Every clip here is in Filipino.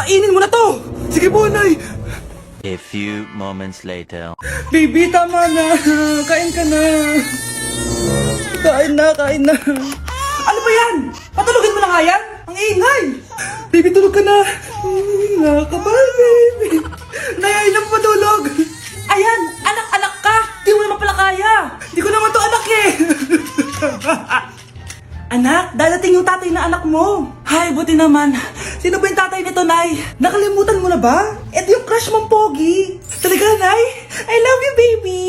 Kainin mo na to! Sige po, Nay! A few moments later. Baby, tama na. Kain ka na. Kain na, kain na. Ano ba yan? Patulogin mo na nga yan? Ang ingay. Baby, tulog ka na. Nakakabal, baby. Nay, ilang patulog. Ayan, anak-anak ka. Di mo naman pala kaya. Di ko naman to anak eh. Anak, dadating yung tatay na anak mo. Hay, buti naman. Sino ba yung tatay nito, Nay? Nakalimutan mo na ba? Ito yung crush mong pogi. Talaga, Nay? I love you, baby.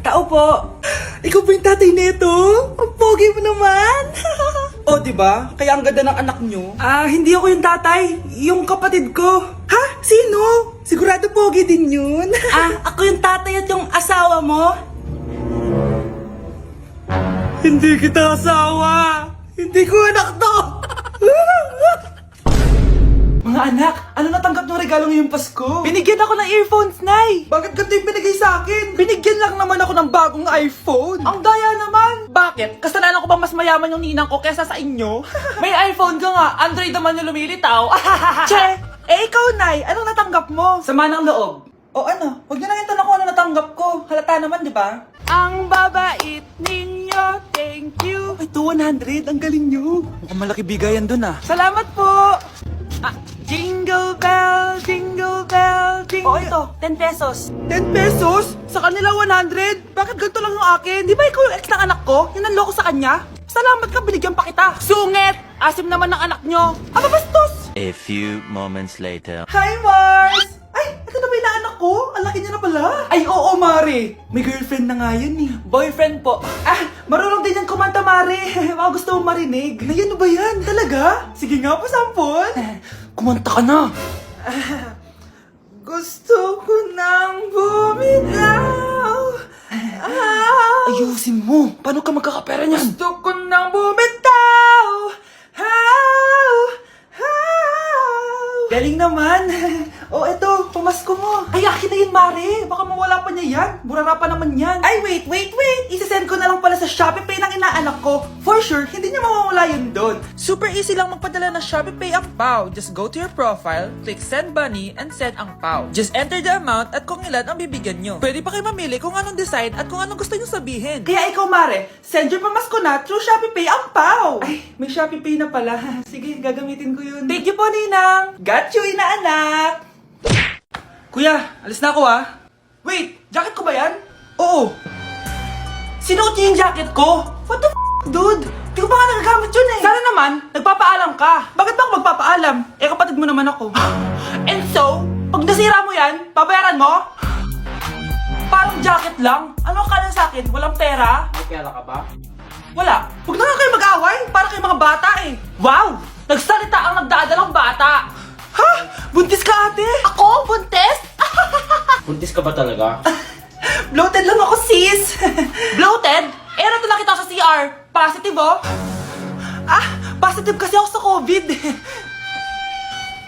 Tao po. Ikaw ba yung tatay nito? Ang pogi mo naman. O, diba? Kaya ang ganda ng anak nyo. Hindi ako yung tatay. Yung kapatid ko. Ha? Sino? Sigurado pogi din yun. Ako yung tatay at yung asawa mo? Hindi kita asawa. Hindi ko anak to. Mga anak, ano natanggap ng regalo ngayong Pasko? Binigyan ako ng earphones, Nay. Bakit ganito yung binigay sa akin? Binigyan lang naman ako ng bagong iPhone. Ang daya naman. Bakit? Kasalanan ko ba mas mayaman yung ninang ko kesa sa inyo? May iPhone ka nga, Android naman yung lumilitaw. Che, ikaw, Nay, anong natanggap mo? Sama ng loob. O ano, huwag niyo na yung tanong ko ano natanggap ko. Halata naman, di ba? Ang babait ninyo, thank you. Ay, 200, ang galing nyo. Mukhang malaki bigayan dun Salamat po. Jingle bell, jingle bell, jingle... ito, 10 pesos. 10 pesos? Sa kanila 100? Bakit ganito lang yung akin? Di ba ikaw yung ex ng anak ko? Yung nanloko sa kanya? Salamat ka, binigyan pa kita. Sungit! Asim naman ng anak nyo. Bastos! A few moments later. Hi, Mars! Ay, ito na ba yung anak ko? Ang laki niya na pala. Ay, oo, Mari. May girlfriend na nga yan eh. Boyfriend po. Marunong din yan kumanta, Mari. Baka gusto mo marinig. Ay, ano ba yan? Talaga? Sige nga po, sampol. Kumanta ka na. Gusto ko nang bumitaw. Ayusin mo. Paano ka magkakapera niyan? Gusto ko nang bumitaw. Galing naman. O, eto, pamasko mo. Ay, akin na yun, Mare. Baka mawala pa niya yan. Burara pa naman yan. Ay, wait. Isasend ko na lang pala sa Shopee Pay ng inaanak ko. For sure, hindi niya mawawala yun doon. Super easy lang magpadala ng Shopee Pay ang PAW. Just go to your profile, click Send Money, and send ang PAW. Just enter the amount at kung ilan ang bibigyan nyo. Pwede pa kayo mamili kung anong design at kung anong gusto nyo sabihin. Kaya ikaw, Mare, send your pamasko na through Shopee Pay ang PAW. Ay, may Shopee Pay na pala. Sige, gagamitin ko yun. Thank you po, Ninang. Got you, inaanak. Kuya, alis na ako Wait, jacket ko ba yan? Oo. Sinuot niyo yung jacket ko? What the dude? Di ko pa nga nagagamit yun Sana naman, nagpapaalam ka. Bakit ba ako magpapaalam? Kapatid mo naman ako. And so, pag nasira mo yan, babayaran mo? Parang jacket lang. Ano ka na sa akin? Walang pera? May pera ka ba? Wala. Huwag na nga kayo mag-away. Para kayo mga bata Wow! Nagsalita ang nagdadalang bata. Ha? Buntis ka, ate? Ako? Buntis? Buntis ka ba talaga? Bloated lang ako, sis. Bloated? Nato lang kita sa CR. Positive, positive kasi ako sa COVID.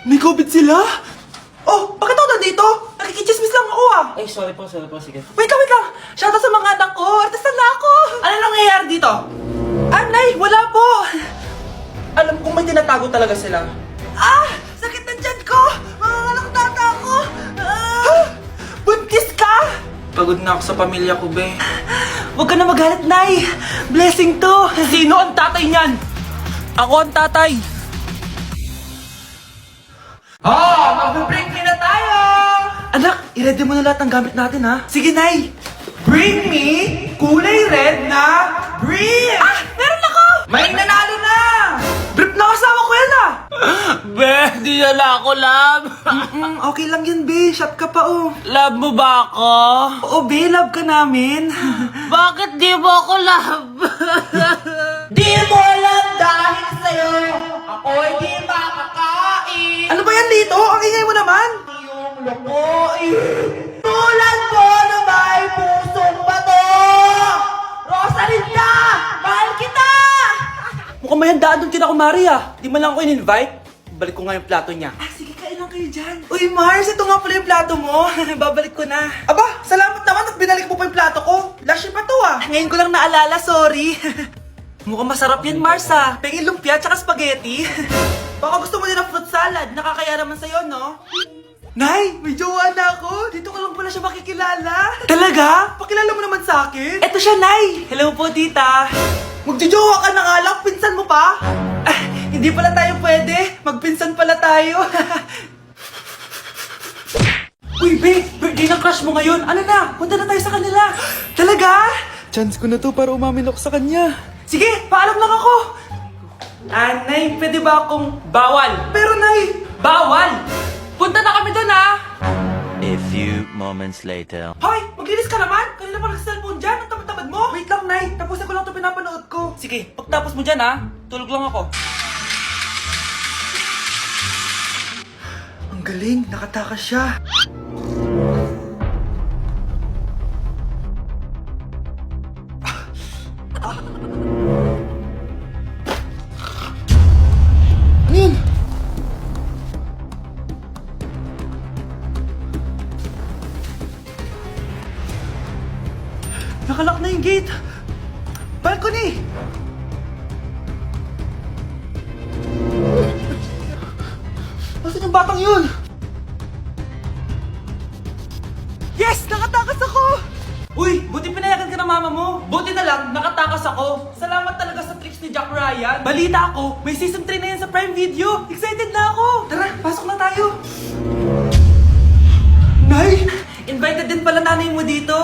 May COVID sila? Oh, bakit ako nandito? Nakikichismis lang ako, Ay, sorry po, sige. Wait lang. Shoutout sa mga anak ko. Artista na ako. Ano nangyayari dito? Nay, wala po. Alam kong may tinatago talaga sila. Sakit na dyan ko. Mga tata ko. Buntis ka? Pagod na ako sa pamilya ko, be. Huwag ka na magalit, Nay. Blessing to. Sino ang tatay niyan? Ako ang tatay. Mag-break me na tayo! Anak, i-ready mo na lahat ng gamit natin, Sige, Nay. Bring me kulay red na brief! Meron ako! May nanalo na! Brief na kasama ko yan, Be, di na ako, love. Okay lang yan, be. Shot ka pa, Love mo ba ako? Oo, be. Love ka namin. Bakit di mo ako love? Di mo alam dahil sa'yo ako'y di makakain. Ano ba yan dito? Ang ingay mo naman. Yung lukuin. Tulad mo na may pusong bato. Rosalinda! Mahal kita! Mukhang may handaan doon kina kumari Di man lang ako in-invite. Balik ko nga yung plato niya. Sige, kain lang kayo dyan. Uy, Mars, ito nga pala yung plato mo. Babalik ko na. Aba, salamat naman at binalik mo pa yung plato ko. Last year pa to Ngayon ko lang naalala, sorry. Mukhang masarap yan, Mars Pengin lumpia tsaka spaghetti. Baka gusto mo din ng fruit salad. Nakakaya naman sa'yo, no? Nay, may jowa na ako. Dito ko lang pala siya makikilala. Talaga? Pakilala mo naman sa akin. Eto siya, Nay. Hello po, tita. Magjojowa ka na nga lang. Pinsan mo pa? Ah, hindi pala tayo pwede. Magpinsan pala tayo. Uy, babe. Birthday ng crush mo ngayon. Ano na? Punta na tayo sa kanila. Talaga? Chance ko na to para umamin ako sa kanya. Sige, paalam lang ako. Nay, pwede ba akong bawal? Pero, Nay, bawal! Punta na kami doon, ha? A few moments later. Hoy! Maglinis ka naman! Kanina pa nag-cellphone dyan! Ang tamad-tamad mo! Wait lang, Nay! Tapusin ko lang ito pinapanood ko. Sige, pagtapos mo dyan, ha? Tulog lang ako. Ang galing! Nakatakas siya! Ano yun? Nakalock na yung gate. Balcony! Nasaan yung batang yun? Yes! Nakatakas ako! Uy, buti pinayagan ka ng mama mo. Buti na lang, nakatakas ako. Salamat talaga sa tricks ni Jack Ryan. Balita ako, may season 3 na yan sa Prime Video. Excited na ako. Tara, pasok na tayo. Nay! Invited din pala nanay mo dito.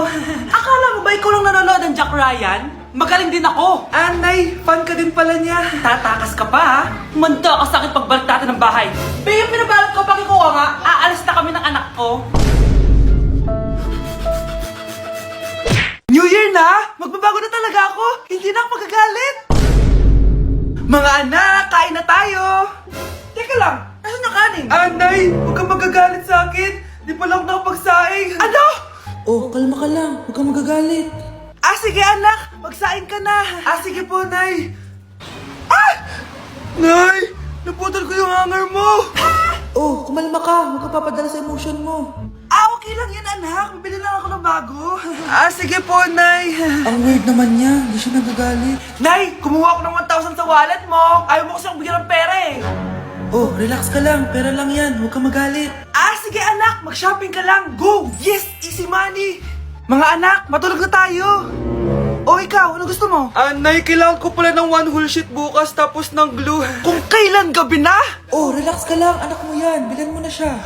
Akala mo ba ikaw lang nanonood ng Jack Ryan? Magaling din ako. Nay, fan ka din pala niya. Tatakas ka pa, ha? Manda ka sa akin pagbalik natin ng bahay. Babe, pinabalot ko pag ikaw nga, aalis na kami ng anak ko. New Year na! Magbabago na talaga ako! Hindi na ako magagalit! Mga anak, kain na tayo! Teka lang, nasan yung kanin? Nay, huwag kang magagalit sa akin! Di pa lang nakapagsaing! Ano? Oh, kalma ka lang. Huwag kang magagalit. Sige anak! Magsaing ka na! Sige po, Nay! Nay! Naputol ko yung hanger mo! Oh, kumalma ka. Huwag ka papadala sa emotion mo. Okay lang yan, anak. Bibili lang ako ng bago. Sige po, Nay. Ang weird naman niya. Hindi siya nagagalit. Nay, kumuha ako ng 1,000 sa wallet mo. Ayaw mo kasi akong bigyan ng pera eh. Oh, relax ka lang. Pera lang yan. Huwag kang magalit. Sige anak. Mag-shopping ka lang. Go! Yes! Easy money! Mga anak, matulog na tayo. Ikaw, ano gusto mo? Nay, kailangan ko pala ng one whole sheet bukas tapos ng glue. Kung kailan gabi na? Relax ka lang. Anak mo yan. Bilan mo na siya.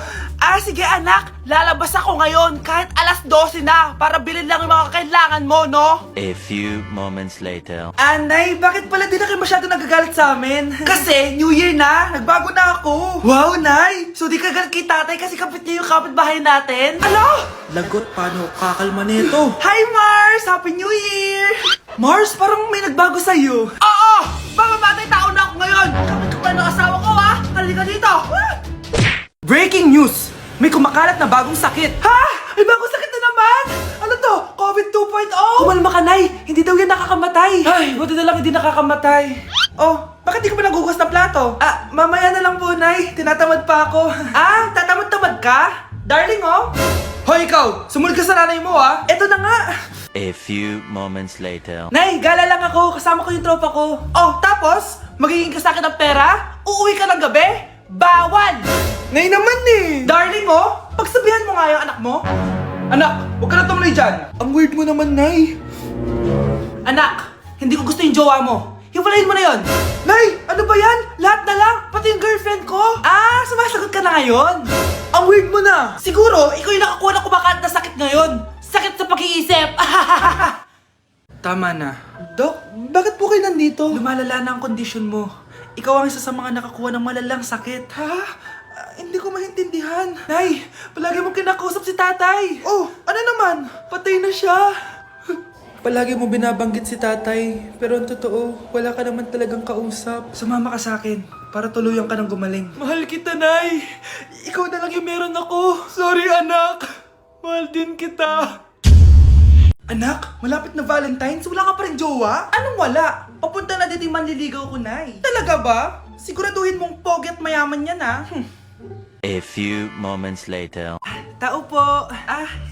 Sige anak, lalabas ako ngayon kahit alas 12 na para bilhin lang yung mga kailangan mo, no? A few moments later. Nay, bakit pala di na kayo masyado nagagalit sa amin? Kasi, New Year na, nagbago na ako. Wow, Nay! So di ka galit kay tatay kasi kapit niya yung kapitbahay natin? Ano? Lagot, paano kakalma nito? Hi, Mars! Happy New Year! Mars, parang may nagbago sa'yo. Oo! Mamamatay tao na ako ngayon! Kapit ko pa ng asawa ko, ha? Halika dito! Breaking news! May kumakalat na bagong sakit. Ha? May bagong sakit na naman? Ano to? COVID 2.0? Kumalma ka, Nay. Hindi daw yan nakakamatay. Ay, buti na lang hindi nakakamatay. Bakit di ka pa nagugas ng plato? Mamaya na lang po, Nay. Tinatamad pa ako. Tatamad-tamad ka? Darling, Hoy, ikaw! Sumunod ka sa nanay mo, Eto na nga. A few moments later. Nay, gala lang ako. Kasama ko yung tropa ko. Tapos? Magiging ka sa akin ng pera? Uuwi ka ng gabi? Bawal! Nay naman eh! Darling, pagsabihan mo nga yung anak mo. Anak, huwag ka na tumuloy dyan. Ang weird mo naman, Nay. Anak, hindi ko gusto yung jowa mo. Hiwalayin mo na yon. Nay, ano ba yan? Lahat na lang, pati yung girlfriend ko. Sumasagot ka na ngayon? Ang weird mo na. Siguro, ikaw yung nakakuha ng kumakalat na sakit ngayon. Sakit sa pag-iisip. Tama na. Dok, bakit po kayo nandito? Lumalala na ang kondisyon mo. Ikaw ang isa sa mga nakakuha ng malalang sakit. Hindi ko maintindihan. Nay, palagi mo kinakausap si tatay. Ano naman? Patay na siya. Palagi mo binabanggit si tatay. Pero ang totoo, wala ka naman talagang kausap. Sumama ka sa akin para tuluyan ka ng gumaling. Mahal kita, Nay. Ikaw na lang yung meron ako. Sorry, anak. Mahal din kita. Anak, malapit na Valentine's, wala ka pa rin jowa? Anong wala? Papunta na dito yung manliligaw ko, Nay. Talaga ba? Siguraduhin mong pogi at mayaman yan, A few moments later. Tao po.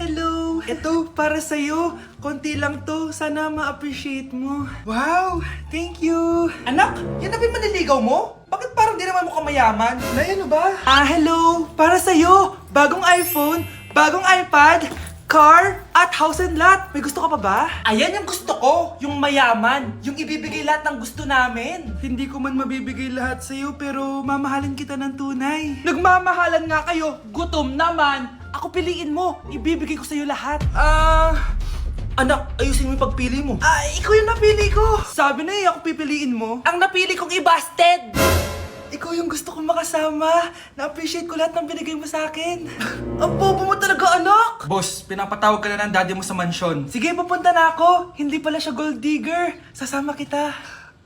Hello. Ito, para sa'yo. Konti lang to. Sana ma-appreciate mo. Wow, thank you. Anak, yan na ba yung manliligaw mo? Bakit Ba't parang di naman mukhang mayaman? Nay, ano ba? Hello! Para sa'yo! Bagong iPhone, bagong iPad, car, at house and lot. May gusto ka pa ba? Ayan yung gusto ko! Yung mayaman! Yung ibibigay lahat ng gusto namin! Hindi ko man mabibigay lahat sa'yo, pero mamahalin kita ng tunay. Nagmamahalan nga kayo! Gutom naman! Ako piliin mo! Ibibigay ko sa'yo lahat! Anak, ayusin mo yung pagpili mo. Ikaw yung napili ko. Sabi na ako pipiliin mo. Ang napili kong i-busted. Ikaw yung gusto kong makasama. Na-appreciate ko lahat ng binigay mo sa akin. Ang bobo mo talaga, anak. Boss, pinapatawag ka na ng daddy mo sa mansyon. Sige, papunta na ako. Hindi pala siya gold digger. Sasama kita.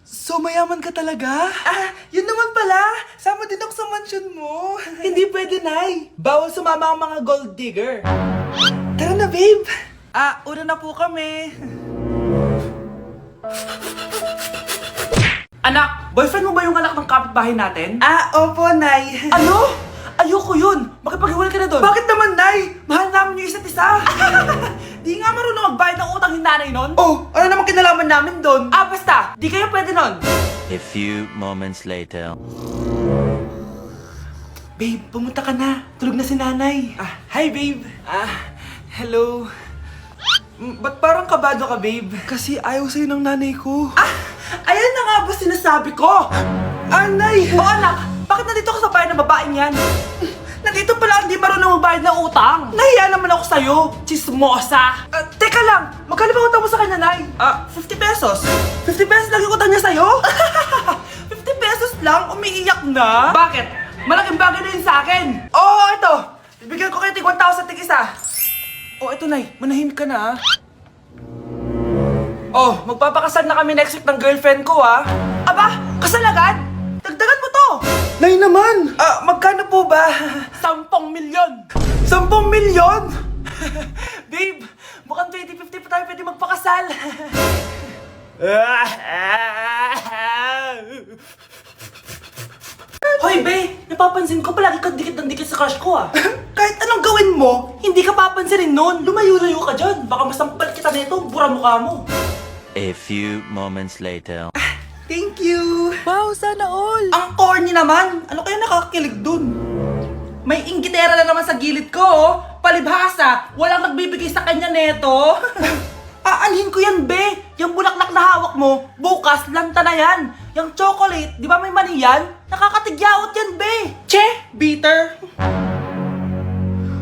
So, mayaman ka talaga? Yun naman pala. Sama din ako sa mansyon mo. Hindi pwede, Nay. Bawal sumama ang mga gold digger. Tara na, babe. Una na po kami. Anak, boyfriend mo ba yung anak ng kapitbahay natin? Opo, Nay. Ano? Ayoko yun. Makipaghiwalay ka na doon. Bakit naman, Nay? Mahal namin yung isa't isa. Di nga marunong magbayad ng utang yung nanay nun. Oh, ano naman kinalaman namin doon? Basta. Di kayo pwede nun. A few moments later. Babe, pumunta ka na. Tulog na si nanay. Hi, babe. Hello. Ba't parang kabado ka, babe? Kasi ayaw sa'yo ng nanay ko. Ayan na nga ba sinasabi ko? Nay! O anak, bakit nandito ka sa bahay ng babaeng yan? Nandito pala hindi marunong magbayad ng utang. Nahiya naman ako sa'yo, chismosa. Teka lang, magkano ba utang mo sa kanya, Nay? 50 pesos. 50 pesos lang yung utang niya sa'yo? 50 pesos lang? Umiiyak na? Bakit? Malaking bagay na yun sa akin. Oo, ito. Bibigyan ko kayo tig 1,000 tig isa. Ito, Nay. Manahimik ka na, magpapakasal na kami next week ng girlfriend ko, Aba, kasal agad? Dagdagan mo to! Nay naman! Magkano po ba? 10 milyon! 10 milyon? Babe, mukhang 2050 pa tayo pwede magpakasal. Hoy, be! Napapansin ko palagi ka dikit ng dikit sa crush ko, Kahit anong gawin mo, hindi ka papansinin nun. Lumayo-layo ka dyan. Baka masampal kita nito, bura mukha mo. A few moments later. Thank you! Wow, sana all! Ang corny naman! Ano kaya nakakakilig dun? May inggitera na naman sa gilid ko, Palibhasa, walang nagbibigay sa kanya neto. Aanhin ko yan, be! Yung bulaklak na hawak mo, bukas, lanta na yan. Yung chocolate, di ba may mani yan? Nakakatigyawat yan, be! Che! Bitter!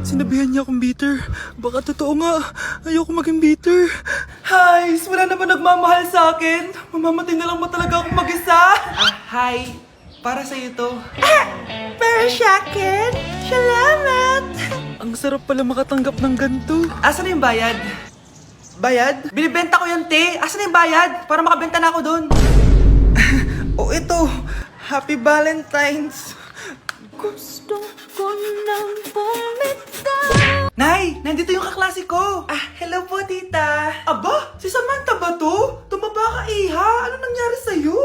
Sinabihan niya akong bitter. Baka totoo nga. Ayoko maging bitter. Hi! Wala naman nagmamahal sa akin. Mamamatay na lang ba talaga akong mag-isa? Hi! Para sa'yo to. Para sa akin? Salamat! Ang sarap pala makatanggap ng ganito. Asan na yung bayad? Bayad? Binibenta ko yan, te. Asan na yung bayad? Para makabenta na ako doon. Ito. Happy Valentine's. Gusto ko nang bumitaw. Nay, nandito yung kaklase ko. Hello po, tita. Aba, si Samantha ba to? Tumaba ka, iha. Ano nangyari sa'yo?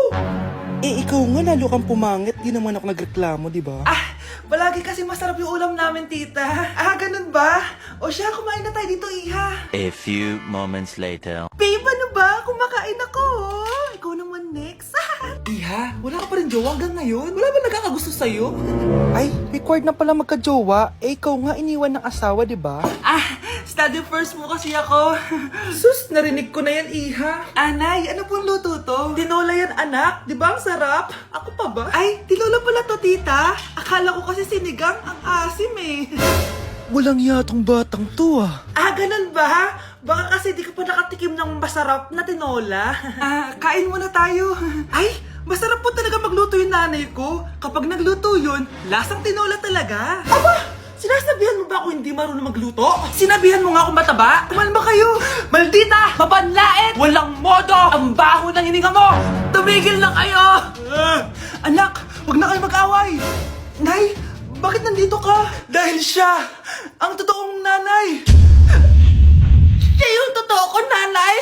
Ikaw nga lalo kang pumangit. Di naman ako nagreklamo, di ba? Palagi kasi masarap yung ulam namin, tita. Ganun ba? O siya, kumain na tayo dito, iha. A few moments later. Babe, ano ba? Kumakain ako. Ikaw naman next. Iha, wala ka pa rin jowa hanggang ngayon? Wala ba nagkakagusto sa'yo? Ay, required na pala magka-jowa. Ikaw nga iniwan ng asawa, di ba? Study first mo kasi ako. Sus, narinig ko na yan, iha. Anay, ano pong luto to? Tinola yan, anak. Di ba ang sarap? Ako pa ba? Ay, tinola pala to, tita. Akala ko kasi sinigang. Ang asim eh. Walang yatong batang to ganun ba? Baka kasi di ka pa nakatikim ng masarap na tinola. Kain muna tayo. Ay, masarap po talaga magluto yung nanay ko. Kapag nagluto yun, lasang tinola talaga. Aba! Sinasabihan mo ba ako hindi marunong magluto? Sinabihan mo nga ako mataba? Kumalma kayo! Maldita! Mapanlait! Walang modo! Ang baho ng hininga mo! Tumigil na kayo! Anak, wag na kayo mag-away! Nay, bakit nandito ka? Dahil siya, ang totoong nanay! Siya yung totoo ko, nanay!